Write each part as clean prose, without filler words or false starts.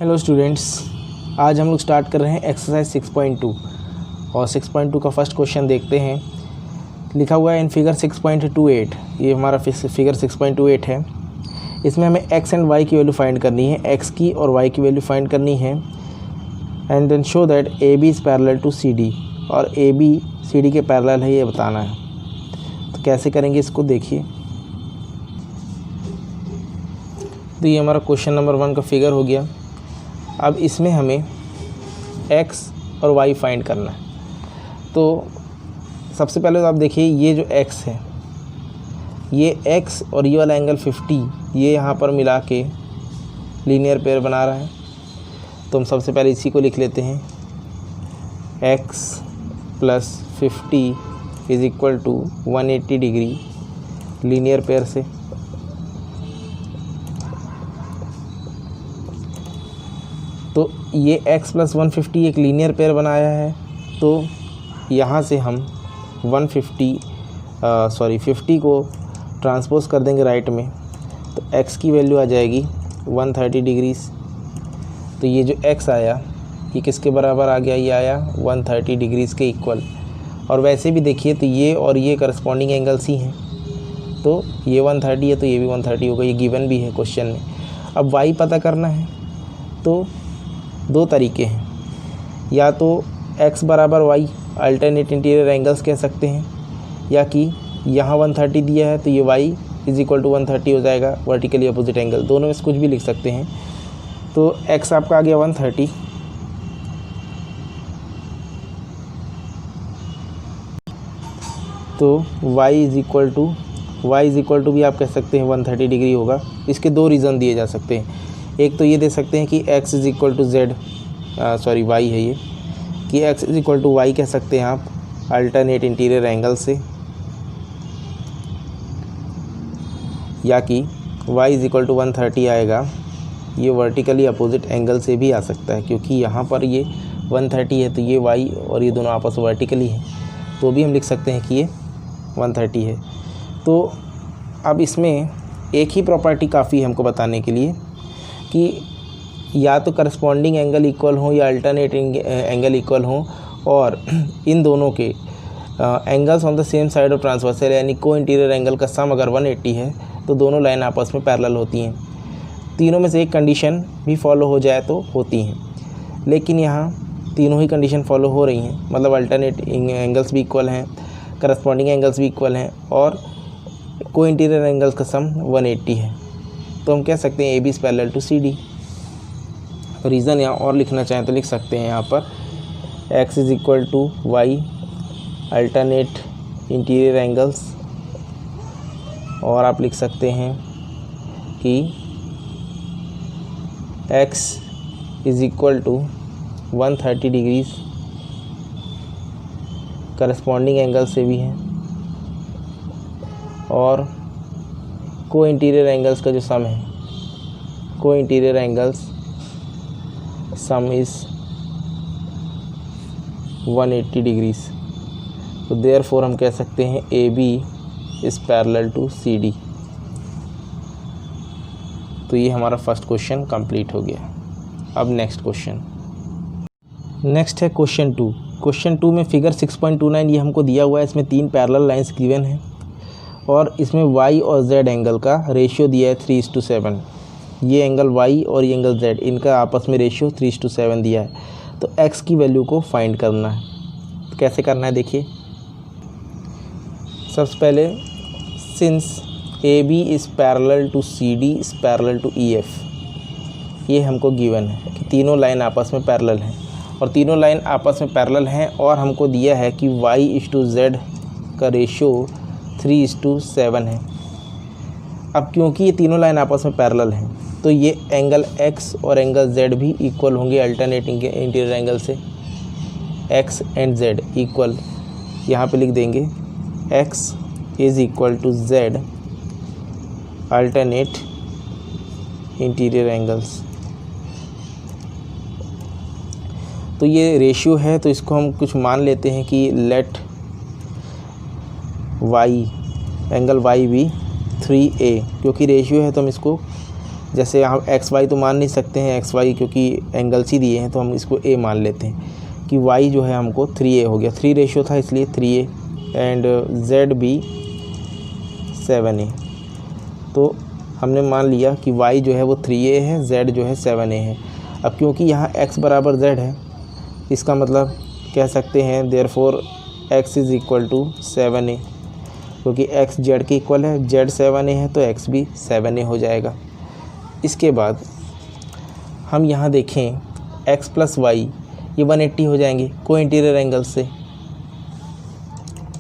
Hello students, आज हम लोग स्टार्ट कर रहे हैं एक्सरसाइज 6.2 और 6.2 का फर्स्ट क्वेश्चन देखते हैं। लिखा हुआ है इन फिगर 6.28। ये हमारा फिगर 6.28 है। इसमें हमें एक्स एंड वाई की वैल्यू फाइंड करनी है, एक्स की और वाई की वैल्यू फाइंड करनी है। And then show that A B is parallel to C D, और ए बी सी डी के पैरेलल है, ये बताना है। तो कैसे करेंगे इसको देखिए। तो ये हमारा क्वेश्चन नंबर 1 का फिगर हो गया। अब इसमें हमें x और y फाइंड करना है। तो सबसे पहले तो आप देखिए, ये जो x है, ये x और ये वाला एंगल 50, ये यहाँ पर मिला के लीनियर पेयर बना रहा है। तो हम सबसे पहले इसी को लिख लेते हैं, x + 50 = 180 डिग्री लीनियर पेयर से। तो ये x + 150 एक लीनियर पेयर बनाया है। तो यहाँ से हम 50 को ट्रांसपोज कर देंगे राइट में। तो x की वैल्यू आ जाएगी 130 डिग्रीज। तो ये जो x आया, ये किसके बराबर आ गया? ये आया 130 डिग्रीज़ के इक्वल। और वैसे भी देखिए तो ये और ये करस्पॉन्डिंग एंगल्स ही हैं। तो ये 130 है तो ये भी 130 होगा, ये गिवन भी है क्वेश्चन में। अब y पता करना है। तो दो तरीके हैं, या तो x बराबर y अल्टरनेट इंटीरियर एंगल्स कह सकते हैं, या कि यहाँ 130 दिया है तो ये y = 130 हो जाएगा, वर्टिकली अपोजिट एंगल। दोनों में से कुछ भी लिख सकते हैं। तो x आपका आ गया 130, तो y = भी आप कह सकते हैं 130 डिग्री होगा। इसके दो रीज़न दिए जा सकते हैं। एक तो ये दे सकते हैं कि x = y है ये, कि x = y कह सकते हैं आप अल्टरनेट इंटीरियर एंगल से, या कि y = 130 आएगा, ये वर्टिकली अपोजिट एंगल से भी आ सकता है। क्योंकि यहाँ पर ये 130 है तो ये y और ये दोनों आपस में वर्टिकली हैं, तो भी हम लिख सकते हैं कि ये 130 है। तो अब इसमें एक ही प्रॉपर्टी काफ़ी है हमको बताने के लिए कि या तो करस्पॉन्डिंग एंगल इक्वल हो या अल्टरनेट एंगल इक्वल हो, और इन दोनों के angles on the same side of transversal, यानी को इंटीरियर एंगल का सम अगर 180 है तो दोनों लाइन आपस में पैरेलल होती हैं। तीनों में से एक कंडीशन भी फॉलो हो जाए तो होती हैं, लेकिन यहाँ तीनों ही कंडीशन फॉलो हो रही हैं। मतलब अल्टरनेट एंगल्स भी इक्वल हैं, करस्पॉन्डिंग एंगल्स भी इक्वल हैं, और को इंटीरियर एंगल्स का सम 180 है। तो हम कह सकते हैं A B is parallel to C D. Reason यहाँ और लिखना चाहें तो लिख सकते हैं यहाँ पर x = y alternate interior angles, और आप लिख सकते हैं कि x = 130 डिग्रीज़ करस्पॉन्डिंग एंगल से भी है, और को इंटीरियर एंगल्स का जो सम है, co-interior angles sum is 180 degrees. तो देयरफॉर हम कह सकते हैं A B is parallel to C D. तो ये हमारा फर्स्ट क्वेश्चन कंप्लीट हो गया। अब नेक्स्ट है क्वेश्चन 2। क्वेश्चन 2 में फिगर 6.29 ये हमको दिया हुआ है। इसमें 3 पैरेलल लाइंस गिवन हैं, और इसमें y और z एंगल का रेशियो दिया है 3:7। ये एंगल y और ये एंगल z, इनका आपस में रेशियो 3:7 दिया है। तो x की वैल्यू को फाइंड करना है। तो कैसे करना है देखिए। सबसे पहले since AB is parallel to CD is parallel to EF, ये हमको गिवन है कि तीनों लाइन आपस में पैरेलल हैं, और तीनों लाइन आपस में पैरेलल हैं, और हमको दिया है कि y/z का रेशियो 3:7 है। अब क्योंकि ये तीनों लाइन आपस में पैरेलल हैं, तो ये एंगल x और एंगल z भी इक्वल होंगे अल्टरनेट इंटीरियर एंगल से। x एंड z इक्वल, यहाँ पे लिख देंगे x = z alternate interior angles. तो ये रेशियो है, तो इसको हम कुछ मान लेते हैं कि लेट y एंगल y भी 3a, क्योंकि रेशियो है तो हम इसको जैसे हम एक्स वाई तो मान नहीं सकते हैं, एक्स वाई क्योंकि एंगल्स ही दिए हैं, तो हम इसको ए मान लेते हैं कि वाई जो है हमको 3a हो गया, 3 रेशियो था इसलिए 3a, एंड जेड भी 7a। तो हमने मान लिया कि y जो है वो 3a है, z जो है 7a है। अब क्योंकि यहाँ x बराबर z है, इसका मतलब कह सकते हैं therefore x is equal to 7a, क्योंकि x z के इक्वल है, z 7a है तो x भी 7a हो जाएगा। इसके बाद हम यहाँ देखें x प्लस वाई ये 180 हो जाएंगे को इंटीरियर एंगल से।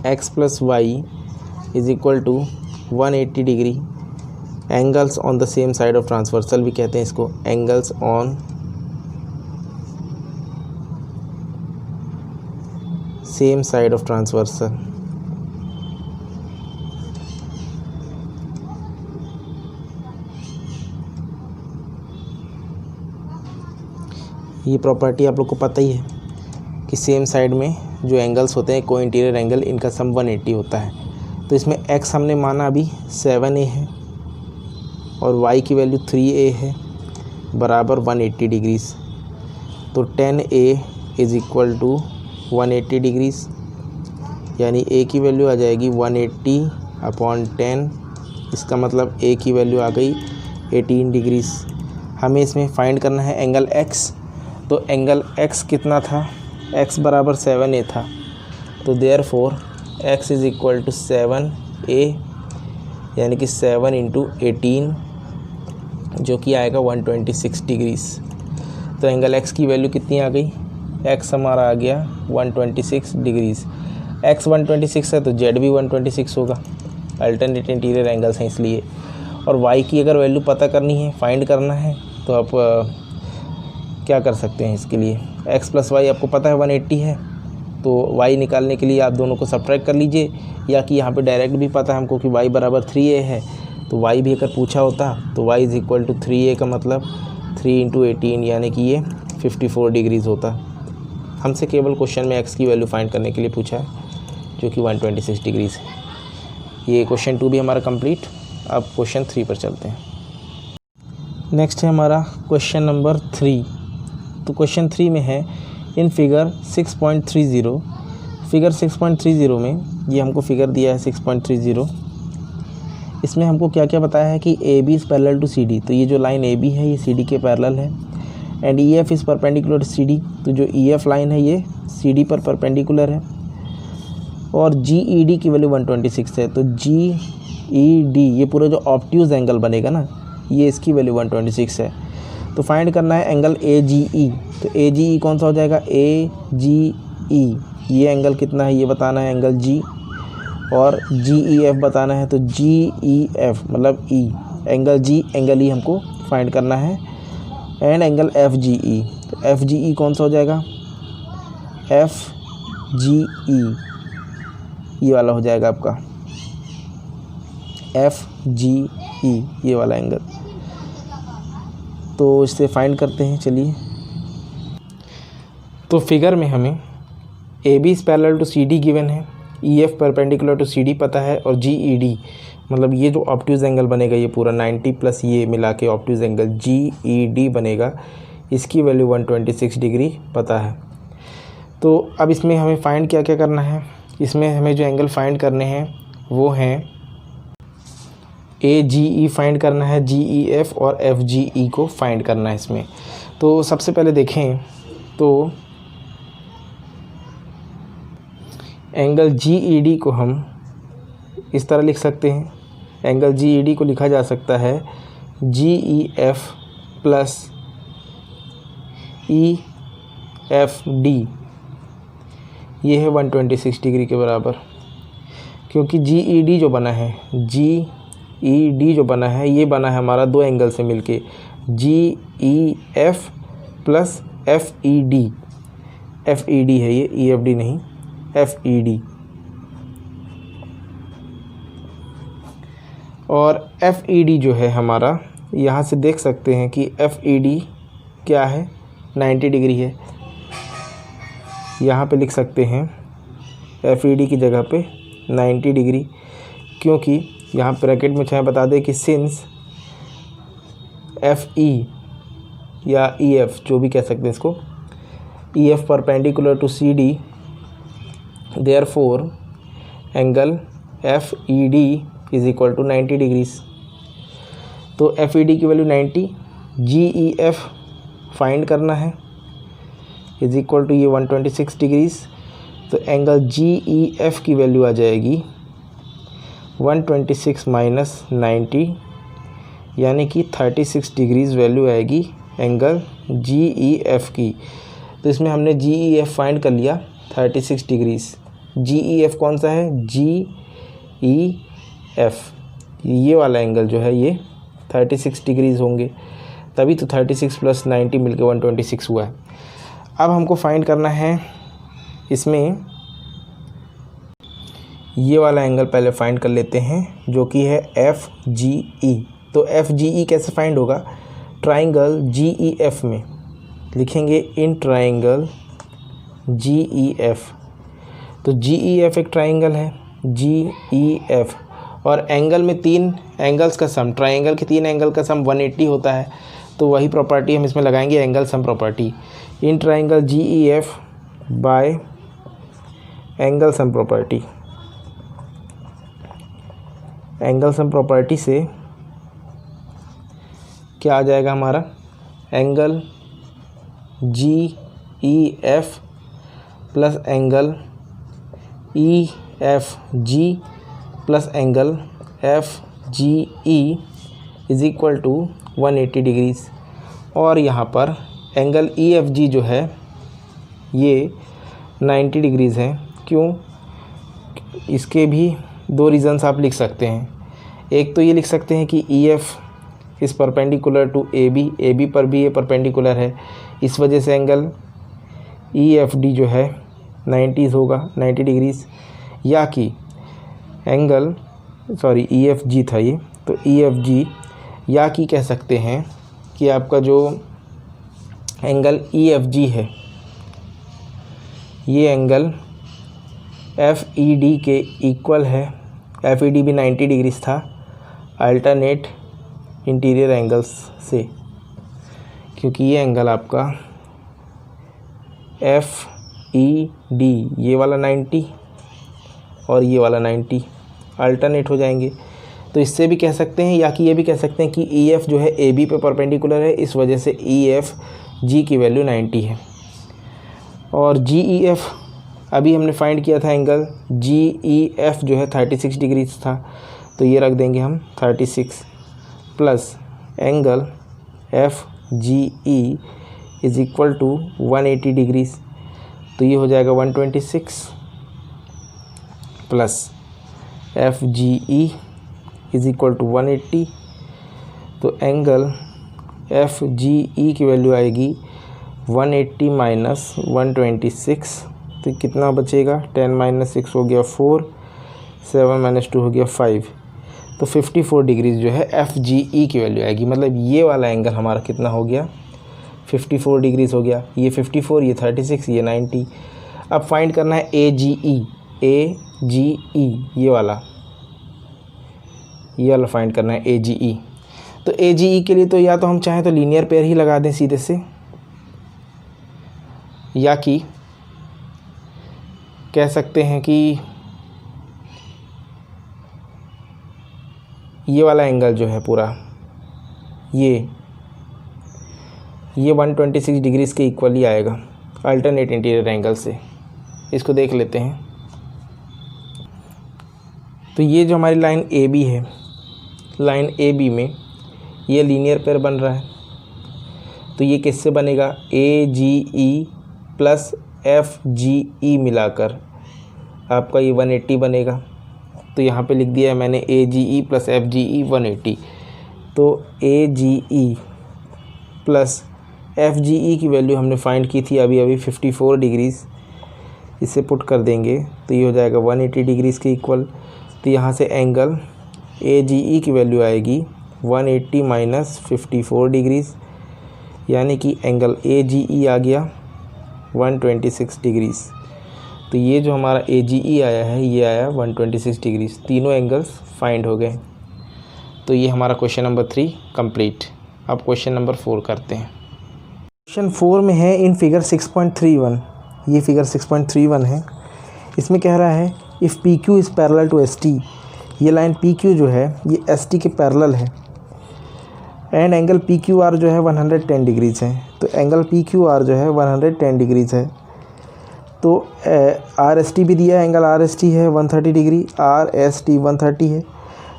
x plus y is equal to 180 degree, angles on the same side of transversal भी कहते हैं इसको, angles on same side of transversal. ये प्रॉपर्टी आप लोग को पता ही है कि सेम साइड में जो एंगल्स होते हैं को इंटीरियर एंगल, इनका सम 180 होता है। तो इसमें x हमने माना अभी 7a है और y की वैल्यू 3a है बराबर 180 डिग्रीज़। तो 10a is equal to 180 degrees, यानी a की वैल्यू आ जाएगी 180 अपॉन 10, इसका मतलब a की वैल्यू आ गई 18 डिग्रीज़। हमें इसमें फाइंड करना है एंगल x, तो एंगल x कितना था, x बराबर 7a था, तो therefore x is equal to 7a, यानी कि 7 इंटू 18 जो कि आएगा 126 डिग्रीज़। तो एंगल x की वैल्यू कितनी आ गई, x हमारा आ गया 126 डिग्रीज़। x 126 है तो z भी 126 होगा, अल्टरनेट इंटीरियर एंगल्स हैं इसलिए। और y की अगर वैल्यू पता करनी है, फाइंड करना है, तो आप क्या कर सकते हैं इसके लिए, x प्लस वाई आपको पता है 180 है, तो y निकालने के लिए आप दोनों को सब्ट्रैक्ट कर लीजिए, या कि यहाँ पे डायरेक्ट भी पता है हमको कि y बराबर 3a है, तो y भी अगर पूछा होता तो y is equal to 3a का मतलब 3 इंटू 18 यानी कि ये 54 डिग्रीज़ होता। हमसे केवल क्वेश्चन में x की वैल्यू फाइंड करने के लिए पूछा है जो कि 126 डिग्रीज़ है। ये क्वेश्चन 2 भी हमारा कंप्लीट। अब क्वेश्चन 3 पर चलते हैं। नेक्स्ट है हमारा क्वेश्चन नंबर 3। तो क्वेश्चन 3 में है इन फिगर 6.30, फिगर 6.30 में ये हमको फिगर दिया है 6.30। इसमें हमको क्या क्या बताया है कि A B is parallel to C D, तो ये जो लाइन ए बी है ये सी डी के पैरेलल है, and E F is perpendicular to C D, तो जो ई एफ लाइन है ये सी डी पर परपेंडिकुलर है, और जी ई डी की वैल्यू 126 है, तो जी ई डी ये पूरा जो ऑब्ट्यूज एंगल बनेगा ना, ये इसकी वैल्यू 126 है। तो फाइंड करना है एंगल ए जी ई, तो ए जी ई कौन सा हो जाएगा, ए जी ई ये एंगल कितना है ये बताना है, एंगल जी, और जी ई एफ बताना है, तो जी ई एफ मतलब ई, एंगल जी एंगल ई हमको फाइंड करना है, एंड एंगल एफ जी ई, तो एफ जी ई कौन सा हो जाएगा, एफ जी ई ये वाला हो जाएगा आपका एफ जी ई ये वाला एंगल। तो इससे फाइंड करते हैं, चलिए। तो फिगर में हमें A B is parallel to C D given है, E F perpendicular to C D पता है, और जी ई डी मतलब ये जो ऑब्ट्यूज एंगल बनेगा ये पूरा 90 प्लस ये मिला के obtuse angle G E D बनेगा, इसकी वैल्यू 126 डिग्री पता है। तो अब इसमें हमें फाइंड क्या क्या करना है, इसमें हमें जो एंगल फाइंड करने हैं वो हैं ए जी ई फाइंड करना है, जी ई एफ और एफ जी ई को फाइंड करना है इसमें। तो सबसे पहले देखें तो एंगल जी ई डी को हम इस तरह लिख सकते हैं, एंगल जी ई डी को लिखा जा सकता है G E F plus E F D, ये है 126 डिग्री के बराबर, क्योंकि जी ई डी जो बना है, जी ई डी जो बना है ये बना है हमारा दो एंगल से मिलके, G E F plus F E D, F E D है ये, ई एफ डी नहीं, एफ ई डी। और एफ ई डी जो है हमारा, यहाँ से देख सकते हैं कि एफ ई डी क्या है, 90 डिग्री है। यहाँ पे लिख सकते हैं एफ ई डी की जगह पे 90 डिग्री, क्योंकि यहाँ ब्रैकेट में चाहे बता दें कि सिंस FE या EF जो भी कह सकते हैं इसको, EF perpendicular to CD, therefore angle FED is equal to 90 degrees. तो FED की वैल्यू 90, GEF फाइंड करना है इज इक्वल टू ये 126 डिग्रीज। तो एंगल GEF की वैल्यू आ जाएगी 126 माइनस 90, यानी कि 36 डिग्रीज वैल्यू आएगी एंगल GEF की। तो इसमें हमने GEF फाइंड कर लिया 36 डिग्रीज। GEF कौन सा है? GEF, ये वाला एंगल जो है ये 36 डिग्रीज होंगे, तभी तो 36 प्लस 90 मिलकर 126 हुआ है। अब हमको फाइंड करना है इसमें ये वाला एंगल पहले फाइंड कर लेते हैं जो कि है FGE। तो FGE कैसे फाइंड होगा? ट्राइंगल GEF में लिखेंगे इन ट्राइंगल GEF। तो GEF एक ट्राइंगल है GEF, और एंगल में 3 एंगल्स का सम, ट्राइंगल के 3 एंगल का सम 180 होता है। तो वही प्रॉपर्टी हम इसमें लगाएंगे, angle sum property. In triangle GEF by angle sum property. Angle sum property से क्या आ जाएगा हमारा? Angle GEF plus angle EFG plus angle FGE is equal to 180 degrees. और यहाँ पर एंगल EFG जो है ये 90 डिग्रीज़ है। क्यों? इसके भी 2 रीज़न्स आप लिख सकते हैं। एक तो ये लिख सकते हैं कि EF is perpendicular to AB पर भी ये परपेंडिकुलर है, इस वजह से एंगल EFD जो है 90 होगा, 90 डिग्रीज़। या कि एंगल EFG था ये, तो EFG, या कि कह सकते हैं कि आपका जो एंगल EFG है ये एंगल FED के इक्वल है। FED भी 90 डिग्रीज था अल्टरनेट इंटीरियर एंगल्स से, क्योंकि ये एंगल आपका FED ये वाला 90 और ये वाला 90 अल्टरनेट हो जाएंगे। तो इससे भी कह सकते हैं, या कि ये भी कह सकते हैं कि EF जो है AB पे परपेंडिकुलर है, इस वजह से EFG की वैल्यू 90 है। और GEF अभी हमने फाइंड किया था, एंगल GEF जो है 36 डिग्रीज था, तो ये रख देंगे हम 36 plus angle FGE is equal to 180 degrees. तो ये हो जाएगा 126 plus FGE is equal to 180। तो एंगल FGE की वैल्यू आएगी 180 माइनस 126, तो कितना बचेगा? 10 माइनस 6 हो गया 4, 7 माइनस 2 हो गया 5। तो 54 डिग्रीज जो है FGE की वैल्यू आएगी। मतलब ये वाला एंगल हमारा कितना हो गया? 54 डिग्रीज हो गया। ये 54, ये 36, ये 90। अब फाइंड करना है AGE ये वाला फाइंड करना है AGE। तो AGE के लिए तो या तो हम चाहें तो लीनियर पेयर ही लगा दें सीधे से, या कि कह सकते हैं कि ये वाला एंगल जो है पूरा ये 126 डिग्रीज के इक्वल ही आएगा अल्टरनेट इंटीरियर एंगल से। इसको देख लेते हैं। तो ये जो हमारी लाइन AB है, लाइन AB में ये लीनियर पेयर बन रहा है, तो ये किससे बनेगा? AGE प्लस FGE मिलाकर आपका ये 180 बनेगा। तो यहाँ पे लिख दिया है मैंने AGE प्लस FGE 180। तो AGE प्लस FGE की वैल्यू हमने फाइंड की थी अभी 54 डिग्रीज़, इसे पुट कर देंगे तो ये हो जाएगा 180 डिग्रीज़ के इक्वल। तो यहाँ से एंगल AGE की वैल्यू आएगी 180 माइनस 54 डिग्रीज़, यानी कि एंगल AGE आ गया 126 डिग्रीज़। तो ये जो हमारा AGE आया है ये आया 126 डिग्रीज़। तीनों एंगल्स फाइंड हो गए। तो ये हमारा क्वेश्चन नंबर 3 कंप्लीट। अब क्वेश्चन नंबर 4 करते हैं। क्वेश्चन 4 में है इन फिगर 6.31, ये फिगर 6.31 है। इसमें कह रहा है if P Q is parallel to S T, ये लाइन पी क्यू जो है ये एस टी के पैरेलल है, and angle P Q R जो है 110 डिग्रीज़ है। तो एंगल पी क्यू आर जो है 110 डिग्रीज़ है। तो आर एस टी भी दिया है, एंगल आर एस टी है 130 डिग्री, आर एस टी 130 है।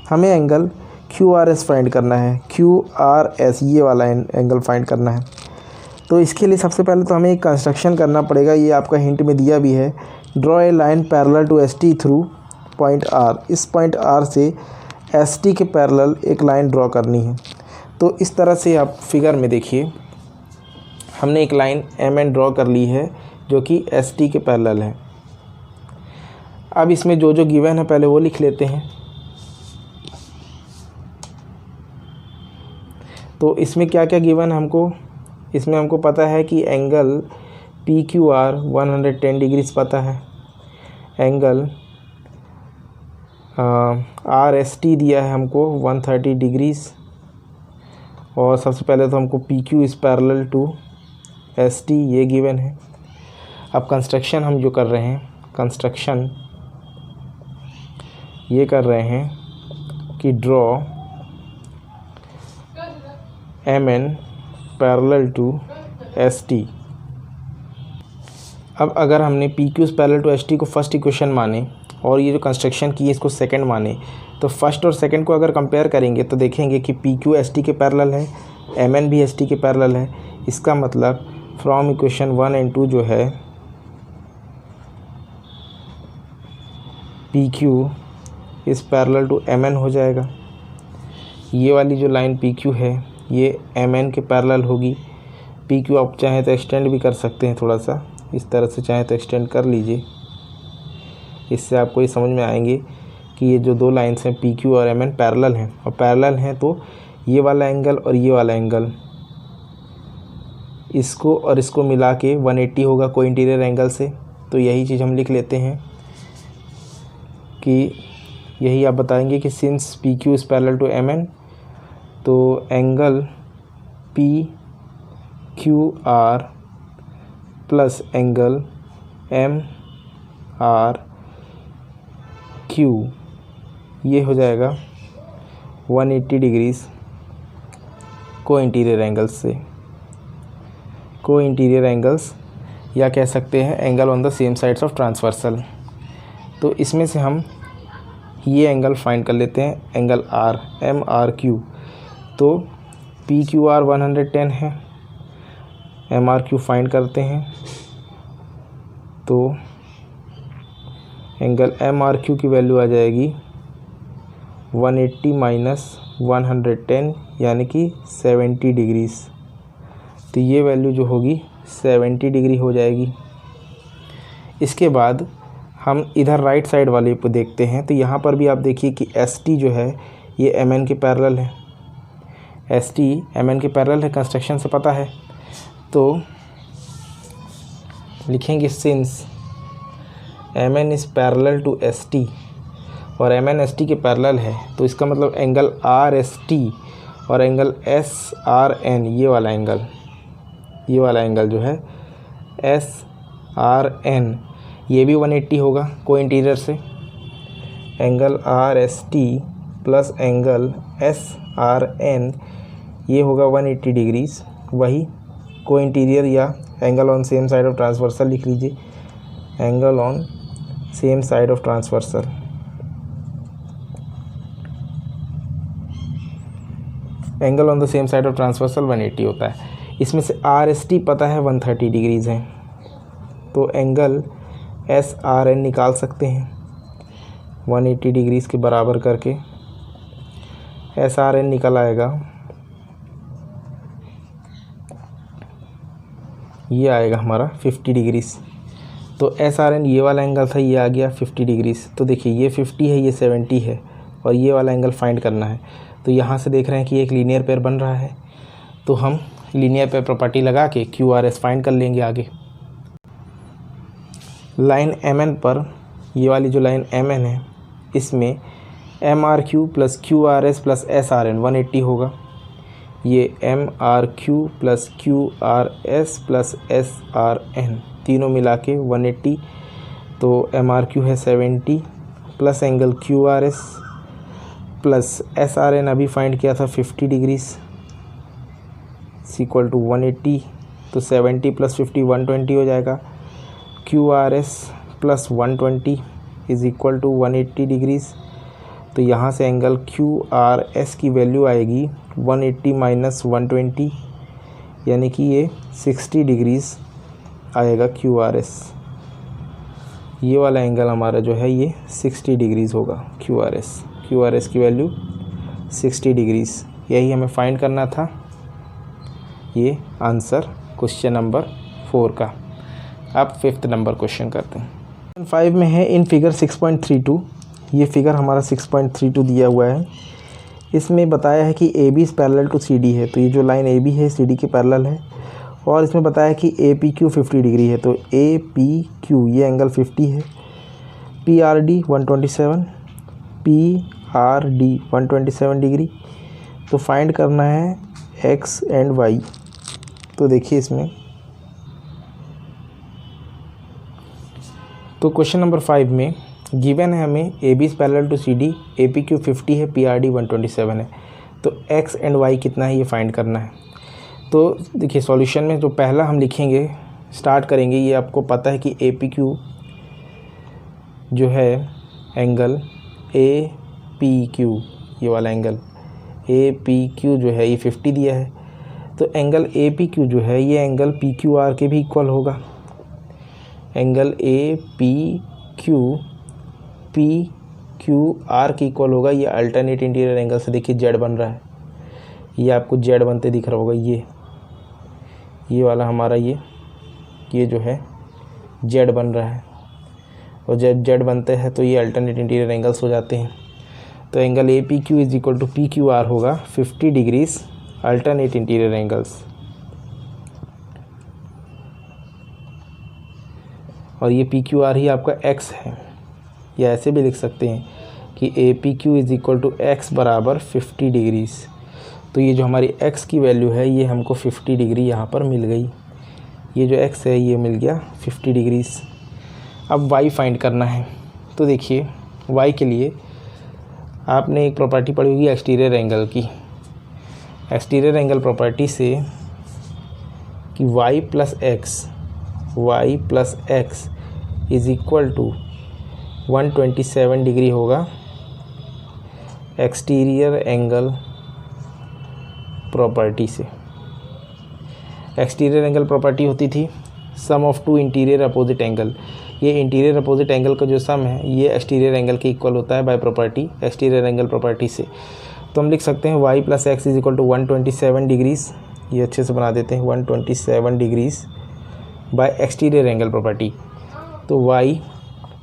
हमें angle Q R S find करना है, क्यू आर एस ये वाला एंगल फाइंड करना है। तो इसके लिए सबसे पहले तो हमें एक कंस्ट्रक्शन करना पड़ेगा, ये आपका हिंट में दिया भी है। Draw a line parallel to S T through point R, इस पॉइंट आर से एस टी के पैरेलल एक लाइन ड्रॉ करनी है। तो इस तरह से आप फिगर में देखिए हमने एक लाइन एम एन ड्रॉ कर ली है जो कि एस टी के पैरेलल है। अब इसमें जो जो गिवन है पहले वो लिख लेते हैं। तो इसमें क्या क्या गिवन है हमको, इसमें हमको पता है कि angle P Q R 110 degrees पता है, एंगल आर एस टी दिया है हमको 130 डिग्रीज़, और सबसे पहले तो हमको P Q is parallel to S T ये गिवन है। अब कंस्ट्रक्शन हम जो कर रहे हैं, कंस्ट्रक्शन ये कर रहे हैं कि draw M N parallel to S T. अब अगर हमने P Q parallel to S T को फर्स्ट इक्वेशन माने और ये जो कंस्ट्रक्शन की है इसको सेकंड माने, तो फर्स्ट और सेकंड को अगर कंपेयर करेंगे तो देखेंगे कि पी क्यू एस टी के पैरेलल है, एम एन भी एस टी के पैरेलल है। इसका मतलब फ्रॉम इक्वेशन 1 एंड 2 जो है P Q is parallel to M N हो जाएगा। ये वाली जो लाइन पी क्यू है ये एम एन के पैरेलल होगी। पी क्यू आप चाहें तो एक्सटेंड भी कर सकते हैं, थोड़ा सा इस तरह से चाहें तो एक्सटेंड कर लीजिए। इससे आपको ये समझ में आएंगे कि ये जो दो लाइन्स हैं पी क्यू और एम एन पैरेलल हैं, और पैरेलल हैं तो ये वाला एंगल और ये वाला एंगल इसको और इसको मिला के 180 होगा कोई इंटीरियर एंगल से। तो यही चीज़ हम लिख लेते हैं कि यही आप बताएंगे कि since P Q is parallel to M N, तो angle P Q R plus angle M R Q ये हो जाएगा 180 डिग्रीज़ को इंटीरियर एंगल्स से, को इंटीरियर एंगल्स या कह सकते हैं angle on the same sides of transversal. तो इसमें से हम ये एंगल फाइंड कर लेते हैं, angle R M R Q. तो पी क्यू आर 110 है, एम आर क्यू फाइंड करते हैं। तो एंगल एम आर क्यू की वैल्यू आ जाएगी 180 माइनस 110 यानी कि 70 डिग्रीज़। तो ये वैल्यू जो होगी 70 डिग्री हो जाएगी। इसके बाद हम इधर राइट साइड वाले पे देखते हैं, तो यहाँ पर भी आप देखिए कि एस टी जो है ये एम एन के पैरेलल है, एस टी एम एन के पैरेलल है, कंस्ट्रक्शन से पता है। तो लिखेंगे since M N is parallel to S T और एम एन एस टी के पैरेलल है, तो इसका मतलब एंगल आर एस टी और एंगल एस आर एन ये वाला एंगल जो है एस आर एन ये भी 180 होगा को इंटीरियर से। Angle R S T plus angle S R N ये होगा 180 डिग्रीज़। वही को इंटीरियर या angle on same side of transversal लिख लीजिए, angle on same side of transversal. Angle on the same side of transversal 180 होता है। इसमें से आर एस टी पता है 130 डिग्रीज़ है, तो एंगल एस आर एन निकाल सकते हैं 180 डिग्रीज़ के बराबर करके। एस आर एन निकल आएगा, ये आएगा हमारा 50 डिग्रीज़। तो एस आर एन ये वाला एंगल था, ये आ गया 50 डिग्रीज़। तो देखिए ये 50 है, ये 70 है, और ये वाला एंगल फाइंड करना है। तो यहाँ से देख रहे हैं कि एक लीनियर पेयर बन रहा है, तो हम लीनियर पेयर प्रॉपर्टी लगा के क्यू आर एस फाइंड कर लेंगे आगे। लाइन एम एन पर, ये वाली जो लाइन एम एन है इसमें M R Q plus Q R S plus S R N 180 होगा। ये MRQ plus QRS plus SRN तीनों मिला के 180, तो MRQ है 70 plus angle QRS plus SRN अभी फाइंड किया था 50 डिग्रीज इक्वल टू 180, तो 70 प्लस 50 120 हो जाएगा। QRS plus 120 is equal to 180 degrees, तो यहाँ से एंगल QRS की वैल्यू आएगी 180 माइनस 120, यानी कि ये 60 डिग्रीज़ आएगा QRS। ये वाला एंगल हमारा जो है ये 60 डिग्रीज़ होगा QRS की वैल्यू 60 डिग्रीज़, यही हमें फाइंड करना था। ये आंसर क्वेश्चन नंबर 4 का। अब 5th नंबर क्वेश्चन करते हैं। क्वेश्चन 5 में है इन फिगर 6.32, ये फिगर हमारा 6.32 दिया हुआ है। इसमें बताया है कि AB is parallel to CD है, तो ये जो लाइन AB है CD के पैरेलल है, और इसमें बताया कि APQ 50 डिग्री है, तो APQ ये एंगल 50 है, PRD 127, PRD 127 डिग्री। तो फाइंड करना है X एंड Y। तो देखिए इसमें, तो क्वेश्चन नंबर 5 में गिवन है हमें AB is parallel to CD, APQ 50 है, PRD 127 है, तो X एंड Y कितना है ये फाइंड करना है। तो देखिए सॉल्यूशन में जो पहला हम लिखेंगे, स्टार्ट करेंगे, ये आपको पता है कि APQ जो है एंगल APQ, ये वाला एंगल APQ जो है ये 50 दिया है, तो एंगल APQ जो है ये एंगल PQR के भी इक्वल होगा। एंगल APQ PQR के इक्वल होगा। ये अल्टरनेट इंटीरियर एंगल से देखिए जेड बन रहा है, ये आपको जेड बनते दिख रहा होगा, ये वाला हमारा ये जो है जेड बन रहा है, और जब जेड बनते हैं तो ये अल्टरनेट इंटीरियर एंगल्स हो जाते हैं। तो angle APQ is equal to PQR होगा 50 डिग्रीज अल्टरनेट इंटीरियर एंगल्स। और ये PQR ही आपका X है, या ऐसे भी लिख सकते हैं कि APQ is equal to X बराबर 50 डिग्रीज। तो ये जो हमारी X की वैल्यू है ये हमको 50 डिग्री यहाँ पर मिल गई। ये जो X है ये मिल गया 50 डिग्रीज। अब Y फाइंड करना है। तो देखिए Y के लिए आपने एक प्रॉपर्टी पढ़ी होगी एक्सटीरियर एंगल की। एक्सटीरियर एंगल प्रॉपर्टी से कि y plus x is equal to 127 degree होगा एक्सटीरियर एंगल प्रॉपर्टी से। एक्सटीरियर एंगल प्रॉपर्टी होती थी sum of two interior opposite angle. ये इंटीरियर अपोजिट एंगल का जो सम है ये एक्सटीरियर एंगल के इक्वल होता है by property exterior angle property से। तो हम लिख सकते हैं y plus x is equal to 127 degrees, ये अच्छे से बना देते हैं 127 degrees by exterior angle property. तो y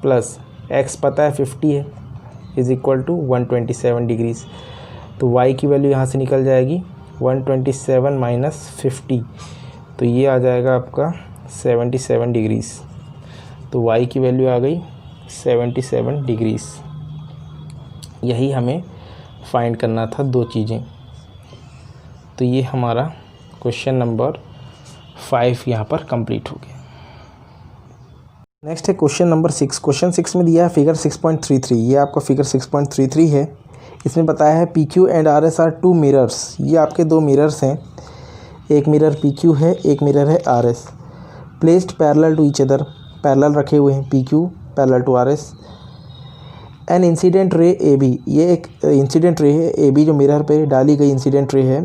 प्लस एक्स पता है 50 है इज़ इक्वल टू 127 डिग्रीज़। तो y की वैल्यू यहाँ से निकल जाएगी 127 माइनस 50, तो ये आ जाएगा आपका 77 डिग्रीज़। तो y की वैल्यू आ गई 77 डिग्रीज़। यही हमें फाइंड करना था दो चीज़ें। तो ये हमारा क्वेश्चन नंबर 5 यहाँ पर कंप्लीट हो गया। नेक्स्ट है क्वेश्चन नंबर 6। क्वेश्चन 6 में दिया है फिगर 6.33। ये आपका फिगर 6.33 है। इसमें बताया है PQ and RS are two mirrors. ये आपके दो मिरर्स हैं, एक मिरर PQ है, एक मिरर है RS। Placed parallel to each other, parallel रखे हुए हैं PQ parallel to RS। An incident ray AB, ये एक इंसिडेंट रे है AB जो मिरर पे डाली गई इंसिडेंट रे है।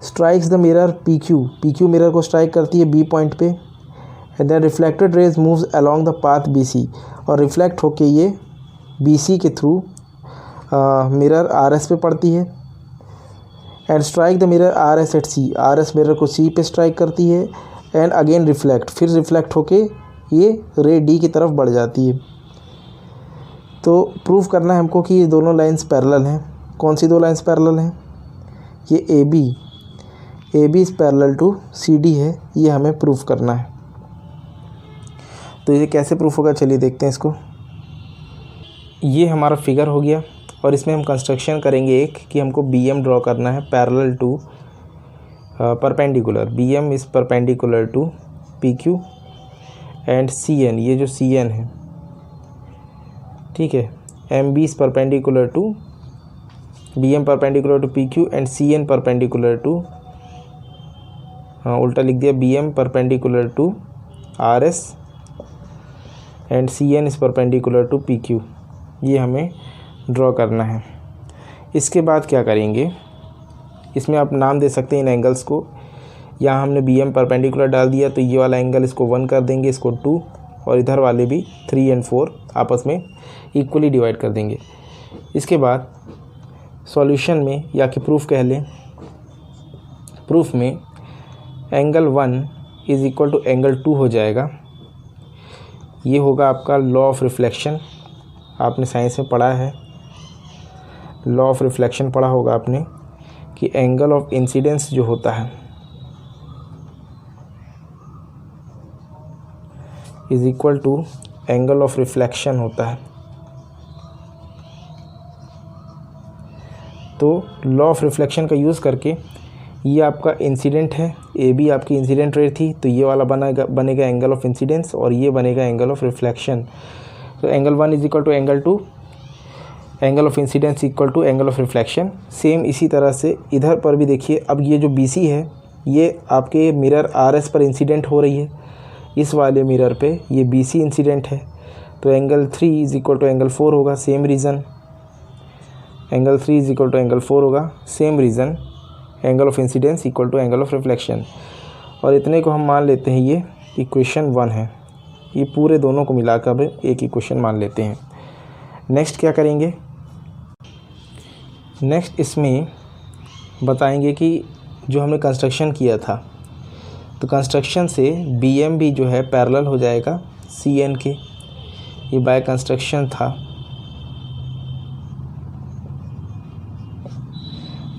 Strikes the mirror PQ mirror को स्ट्राइक करती है B पॉइंट पे। And then reflected rays moves along the path BC, और रिफ्लेक्ट होके ये BC के थ्रू मिरर RS पे पड़ती है। And strike the mirror RS at C, RS mirror को C पे स्ट्राइक करती है। एंड अगेन रिफ्लेक्ट, फिर रिफ्लेक्ट होके ये रे D की तरफ बढ़ जाती है। तो प्रूव करना है हमको कि ये दोनों लाइंस पैरेलल हैं। कौन सी दो लाइंस पैरेलल हैं? ये AB is parallel to CD है, ये हमें प्रूव करना है। तो ये कैसे प्रूफ होगा, चलिए देखते हैं इसको। ये हमारा फिगर हो गया और इसमें हम कंस्ट्रक्शन करेंगे एक कि हमको BM ड्रॉ करना है parallel to perpendicular, BM is perpendicular to PQ and CN, ये जो CN है, ठीक है, MB is perpendicular to BM perpendicular to PQ and CN perpendicular to, हाँ उल्टा लिख दिया, BM perpendicular to RS and CN is perpendicular to PQ। ये हमें ड्रॉ करना है। इसके बाद क्या करेंगे, इसमें आप नाम दे सकते हैं इन एंगल्स को। यहाँ हमने BM परपेंडिकुलर डाल दिया तो ये वाला एंगल इसको 1 कर देंगे, इसको 2, और इधर वाले भी 3 और 4 आपस में इक्वली डिवाइड कर देंगे। इसके बाद सॉल्यूशन में या कि प्रूफ कह लें, प्रूफ में angle 1 is equal to angle 2 हो जाएगा। ये होगा आपका लॉ ऑफ रिफ्लेक्शन, आपने साइंस में पढ़ा है, लॉ ऑफ रिफ्लेक्शन पढ़ा होगा आपने कि एंगल ऑफ इंसिडेंस जो होता है is equal to angle of reflection होता है। तो लॉ ऑफ रिफ्लेक्शन का यूज़ करके ये आपका इंसिडेंट है, AB आपकी इंसिडेंट रे थी, तो ये वाला बनेगा एंगल ऑफ इंसिडेंस और ये बनेगा एंगल ऑफ रिफ्लेक्शन। तो angle 1 is equal to angle 2, angle of incidence equal to angle of reflection. Same इसी तरह से इधर पर भी देखिए, अब ये जो BC है ये आपके मिरर RS पर इंसिडेंट हो रही है, इस वाले मिरर पे ये BC इंसिडेंट है, तो angle 3 is equal to angle 4 होगा। Same reason, angle 3 is equal to angle 4 होगा। Same reason, angle of incidence equal to angle of reflection. और इतने को हम मान लेते हैं ये इक्वेशन 1 है। ये पूरे दोनों को मिलाकर एक इक्वेशन मान लेते हैं। नेक्स्ट क्या करेंगे, नेक्स्ट इसमें बताएंगे कि जो हमने कंस्ट्रक्शन किया था, तो कंस्ट्रक्शन से BM भी जो है पैरेलल हो जाएगा CN के। ये बाय कंस्ट्रक्शन था,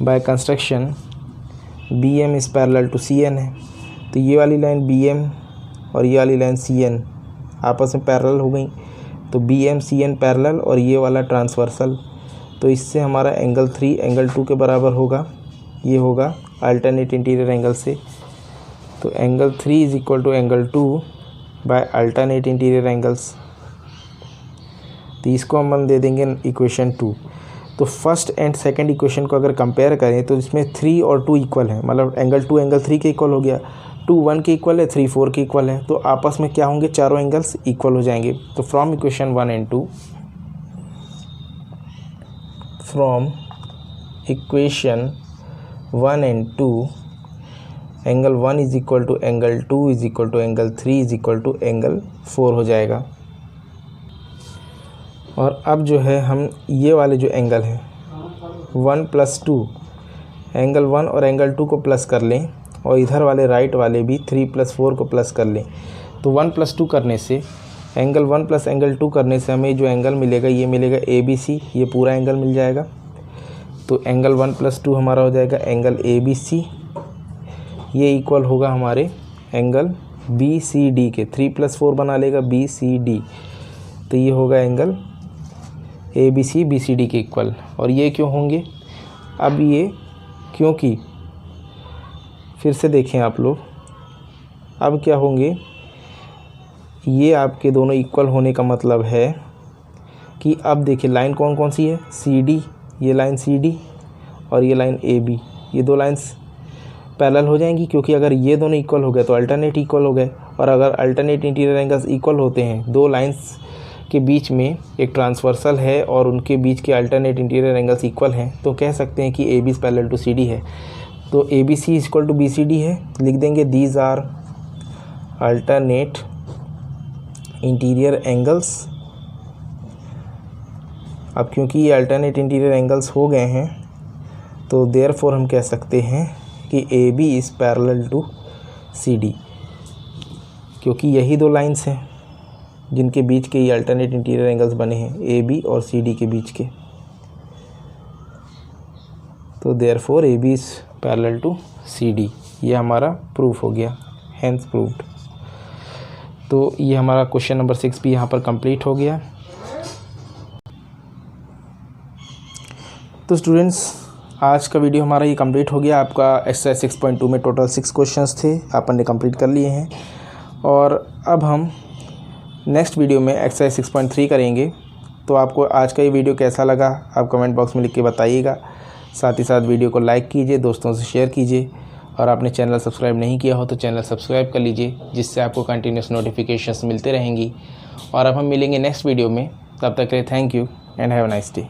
by construction BM is parallel to CN है, तो ये वाली लाइन BM और ये वाली लाइन CN आपस में पैरेलल हो गई, तो BM CN पैरेलल और ये वाला ट्रांसवर्सल, तो इससे हमारा एंगल 3 एंगल 2 के बराबर होगा। ये होगा अल्टरनेट इंटीरियर एंगल से, तो angle 3 is equal to angle 2 by alternate interior angles. तो इसको हम दे देंगे इक्वेशन 2। तो फर्स्ट एंड सेकंड इक्वेशन को अगर कंपेयर करें तो इसमें 3 और 2 इक्वल है, मतलब एंगल 2 एंगल 3 के इक्वल हो गया, 2 1 के इक्वल है, 3 4 के इक्वल है, तो आपस में क्या होंगे, चारों एंगल्स इक्वल हो जाएंगे। तो from equation 1 and 2, from equation 1 and 2, angle 1 is equal to angle 2 is equal to angle 3 is equal to angle 4 हो जाएगा। और अब जो है हम ये वाले जो एंगल हैं 1 + 2, एंगल 1 और एंगल 2 को प्लस कर लें और इधर वाले राइट वाले भी 3 + 4 को प्लस कर लें, तो 1 + 2 करने से, एंगल 1 + एंगल 2 करने से हमें जो एंगल मिलेगा ये मिलेगा ABC, ये पूरा एंगल मिल जाएगा। तो एंगल 1 + 2 हमारा हो जाएगा एंगल ABC, ये इक्वल होगा हमारे एंगल BCD के, 3 + 4 बना लेगा BCD, तो ये होगा एंगल ABC BCD के इक्वल। और ये क्यों होंगे, अब ये क्योंकि फिर से देखें आप लोग, अब क्या होंगे, ये आपके दोनों इक्वल होने का मतलब है कि अब देखिए लाइन कौन कौन सी है, CD, ये लाइन CD और ये लाइन AB, ये दो लाइंस पैरेलल हो जाएंगी, क्योंकि अगर ये दोनों इक्वल हो गए तो अल्टरनेट इक्वल हो गए, और अगर अल्टरनेट इंटीरियर एंगल्स इक्वल होते हैं, दो लाइंस के बीच में एक ट्रांसवर्सल है और उनके बीच के अल्टरनेट इंटीरियर एंगल्स इक्वल हैं, तो कह सकते हैं कि AB is parallel to CD है। तो ABC is equal to BCD है, लिख देंगे these are alternate interior angles. अब क्योंकि ये अल्टरनेट इंटीरियर एंगल्स हो गए हैं, तो देयरफॉर हम कह सकते हैं कि AB is parallel to CD, क्योंकि यही दो लाइंस हैं जिनके बीच के ये अल्टरनेट इंटीरियर एंगल्स बने हैं, AB और CD के बीच के। तो therefore AB is parallel to CD, ये हमारा प्रूफ हो गया, हेंस प्रूव्ड। तो ये हमारा क्वेश्चन नंबर 6 भी यहाँ पर कंप्लीट हो गया। तो स्टूडेंट्स, आज का वीडियो हमारा ये कंप्लीट हो गया। आपका एक्सरसाइज 6.2 में टोटल 6 क्वेश्चंस थे, अपन ने कंप्लीट कर लिए हैं। और अब हम नेक्स्ट वीडियो में एक्सरसाइज 6.3 करेंगे। तो आपको आज का ये वीडियो कैसा लगा आप कमेंट बॉक्स में लिख के बताइएगा। साथ ही साथ वीडियो को लाइक कीजिए, दोस्तों से शेयर कीजिए, और आपने चैनल सब्सक्राइब नहीं किया हो तो चैनल सब्सक्राइब कर लीजिए, जिससे आपको कंटिन्यूस नोटिफिकेशंस मिलते रहेंगी। और अब हम मिलेंगे नेक्स्ट वीडियो में, तब तक के लिए thank you and have a nice day.